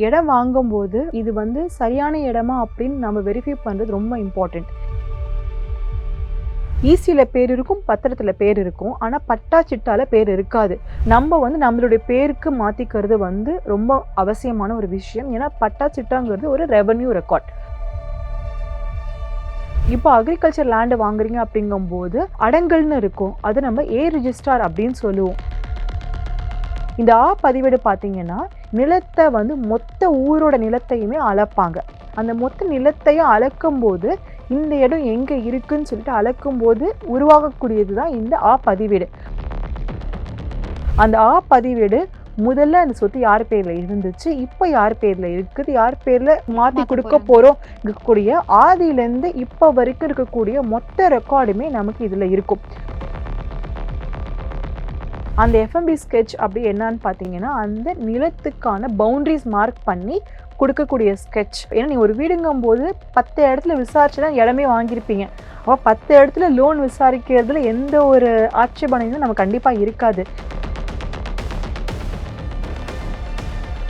இடம் வாங்கும்போது இது வந்து சரியான இடமா அப்படின்னு நம்ம வெரிஃபை பண்ணுறது ரொம்ப இம்பார்ட்டண்ட். ஈசியில் பேர் இருக்கும், பத்திரத்தில் பேர் இருக்கும், ஆனால் பட்டா சிட்டால பேர் இருக்காது. நம்ம வந்து நம்மளுடைய பேருக்கு மாற்றிக்கிறது வந்து ரொம்ப அவசியமான ஒரு விஷயம். ஏன்னா பட்டா சிட்டாங்கிறது ஒரு ரெவன்யூ ரெக்கார்ட். இப்போ அக்ரிகல்ச்சர் லேண்டு வாங்குறீங்க அப்படிங்கும்போது அடங்கல்னு இருக்கும், அது நம்ம ஏ ரிஜிஸ்டார் அப்படின்னு சொல்லுவோம். இந்த பதிவேடு பார்த்தீங்கன்னா நிலத்தை வந்து மொத்த ஊரோட நிலத்தையுமே அளப்பாங்க. அந்த மொத்த நிலத்தையும் அளக்கும் போது இந்த இடம் எங்கே இருக்குன்னு சொல்லிட்டு அளக்கும் போது உருவாகக்கூடியது தான் இந்த பதிவேடு. அந்த பதிவேடு முதல்ல அந்த சொத்து யார் பேரில் இருந்துச்சு, இப்போ யார் பேரில் இருக்குது, யார் பேரில் மாற்றி கொடுக்க போகிறோம், இருக்கக்கூடிய ஆதியிலேருந்து இப்போ வரைக்கும் இருக்கக்கூடிய மொத்த ரெக்கார்டுமே நமக்கு இதில் இருக்கும். அந்த எஃப்எம்பி ஸ்கெட்ச் அப்படி என்னன்னு பார்த்தீங்கன்னா அந்த நிலத்துக்கான பவுண்ட்ரிஸ் மார்க் பண்ணி கொடுக்கக்கூடிய ஸ்கெட்ச். ஏன்னா நீங்கள் ஒரு வீடுங்கும் போது 10 இடத்துல விசாரிச்சு தான் இடமே வாங்கியிருப்பீங்க. அப்போ 10 இடத்துல லோன் விசாரிக்கிறதுல எந்த ஒரு ஆட்சேபனையும் நம்ம கண்டிப்பாக இருக்காது.